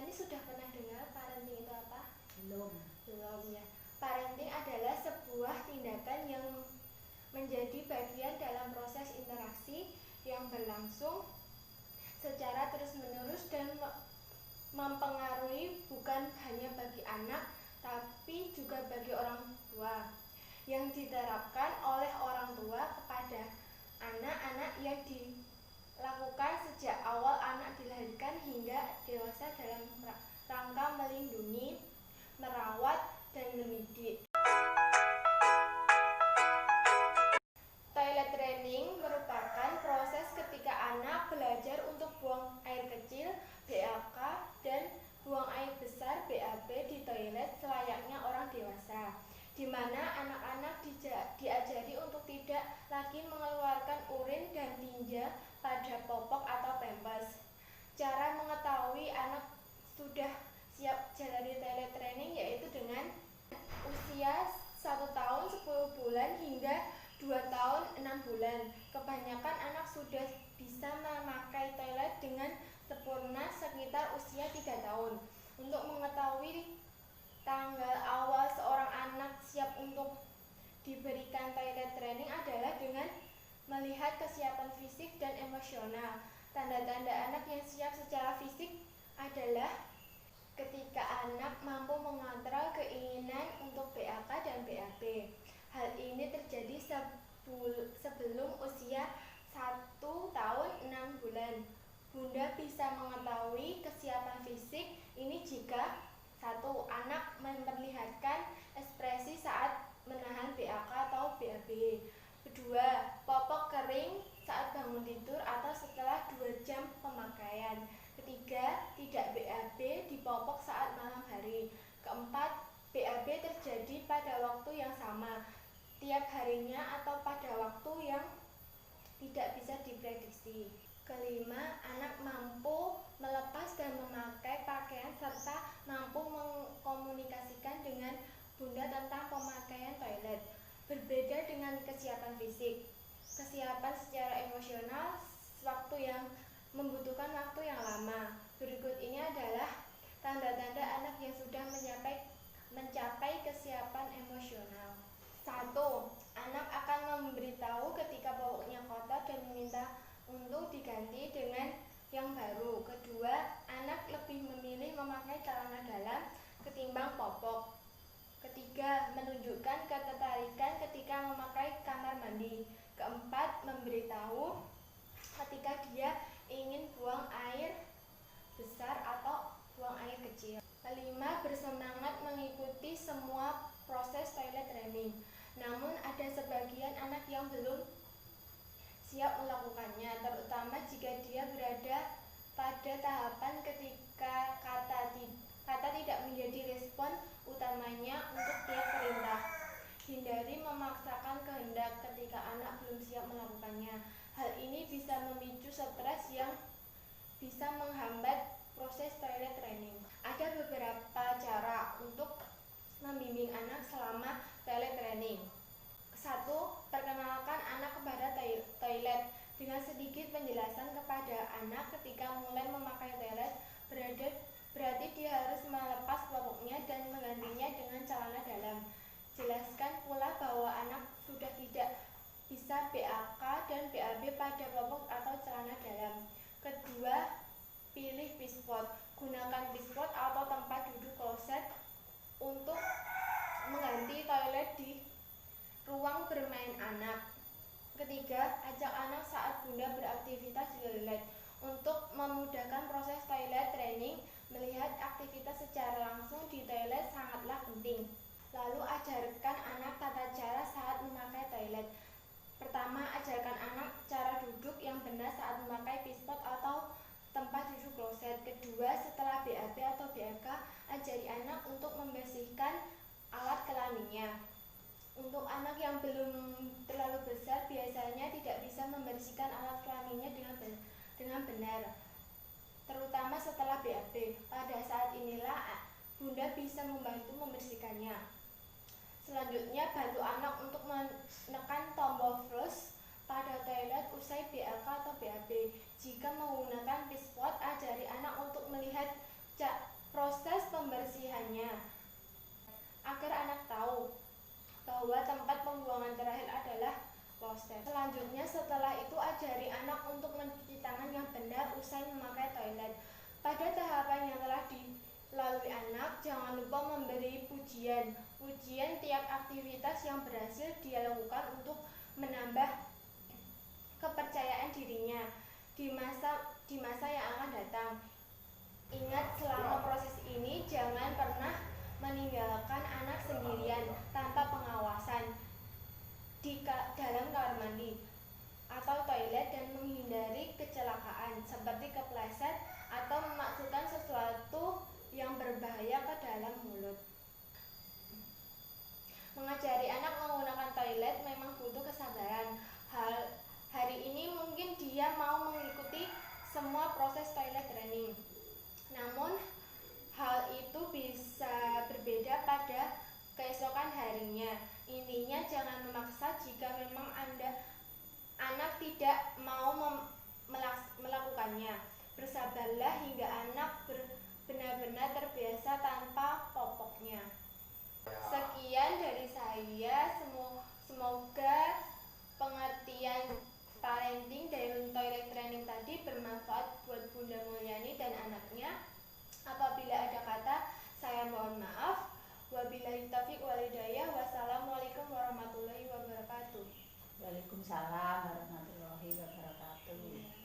Berarti sudah pernah dengar parenting itu apa? Belum. Belum ya. Parenting adalah sebuah tindakan yang menjadi bagian dalam proses interaksi yang berlangsung secara terus-menerus dan mempengaruhi bukan hanya bagi anak tapi juga bagi orang tua, yang diterapkan oleh orang tua kepada anak-anak yang dilakukan sejak awal anak dilahirkan hingga dewasa dalam rangka melindungi, merawat, dan mendidik. Toilet training merupakan proses ketika anak belajar untuk buang air kecil (BAK) dan buang air besar (BAB) di toilet selayaknya orang dewasa, di mana anak-anak diajari untuk tidak lagi mengeluarkan urin dan tinja pada popok atau pampers. Cara mengetahui anak sudah siap jalani toilet training yaitu dengan usia 1 tahun 10 bulan hingga 2 tahun 6 bulan. Kebanyakan anak sudah bisa memakai toilet dengan sempurna sekitar usia 3 tahun. Untuk mengetahui tanggal awal seorang anak siap untuk diberikan toilet training adalah dengan melihat kesiapan fisik dan emosional. Tanda-tanda anak yang siap secara fisik adalah ketika anak mampu mengontrol keinginan untuk BAK dan BAB. Hal ini terjadi sebelum usia 1 tahun 6 bulan. Bunda bisa mengetahui kesiapan fisik ini jika 1. Anak memperlihatkan ekspresi saat menahan BAK atau BAB. 2. Popok kering saat bangun tidur atau setelah 2 jam pemakaian. 3. Tidak BAB di popok saat malam hari. 4. BAB terjadi pada waktu yang sama tiap harinya atau pada waktu yang tidak bisa diprediksi. 5. Anak mampu melepas dan memakai pakaian serta mampu mengkomunikasikan dengan bunda tentang pemakaian toilet. Berbeda dengan kesiapan fisik, kesiapan secara emosional membutuhkan waktu yang lama. Berikut ini adalah tanda-tanda anak yang sudah mencapai kesiapan emosional. 1. Anak akan memberitahu ketika popoknya kotor dan meminta untuk diganti dengan yang baru. 2. Anak lebih memilih memakai celana dalam ketimbang popok. 3. Menunjukkan ketertarikan ketika memakai kamar mandi. 4. Memberitahu ketika dia ingin buang air besar atau buang air kecil. 5. Bersemangat mengikuti semua proses toilet training. Namun ada sebagian anak yang belum siap melakukannya, terutama jika dia berada pada tahapan ketika kata tidak menjadi respon utamanya untuk tiap perintah. Hindari memaksakan kehendak ketika anak belum siap melakukannya. Hal ini bisa memicu stres yang bisa menghambat proses toilet training. Ada beberapa cara untuk membimbing anak selama toilet training. 1. Perkenalkan anak kepada toilet. Dengan sedikit penjelasan kepada anak ketika mulai memakai toilet, berarti dia harus melepas popoknya dan menggantinya dengan celana dalam. Jelaskan pula bahwa anak sudah tidak bisa BAK dan BAB pada popok atau celana dalam. 2. Pilih pispot. Gunakan pispot atau tempat duduk kloset untuk mengganti toilet di ruang bermain anak. 3. Ajak anak saat bunda beraktivitas di toilet. Untuk memudahkan proses toilet training, melihat aktivitas secara langsung di toilet sangatlah penting. Lalu ajarkan anak tata cara saat memakai toilet. Pertama, ajarkan anak cara duduk yang benar saat memakai pispot atau tempat duduk kloset. 2. Setelah BAB atau BAK, ajari anak untuk membersihkan alat kelaminnya. Untuk anak yang belum terlalu besar, biasanya tidak bisa membersihkan alat kelaminnya dengan benar, terutama setelah BAB. Pada saat inilah bunda bisa membantu membersihkannya. Selanjutnya, bantu anak untuk menekan tombol flush pada toilet usai BAK atau BAB. Jika menggunakan pispot, ajari anak untuk melihat jangan lupa memberi pujian. Pujian tiap aktivitas yang berhasil dia lakukan untuk menambah kepercayaan dirinya di masa yang akan datang. Ingat, selama proses ini jangan pernah meninggalkan anak sendirian tanpa pengawasan di dalam kamar mandi atau toilet, dan menghindari kecelakaan seperti kepleset atau memasukkan sesuatu yang berbahaya ke dalam mulut. Mengajari anak menggunakan toilet memang butuh kesabaran. Hari ini mungkin dia mau mengikuti semua proses toilet training, namun hal itu bisa berbeda pada keesokan harinya. Intinya jangan memaksa jika memang anak tidak mau melakukannya. Bersabarlah hingga anak benar-benar terbiasa tanpa popoknya. Sekian dari saya, semoga pengertian parenting dari toilet training tadi bermanfaat buat Bunda Mulyani dan anaknya. Apabila ada kata, saya mohon maaf. Wabillahi taufiq wal hidayah. Wassalamualaikum warahmatullahi wabarakatuh. Waalaikumsalam warahmatullahi wabarakatuh.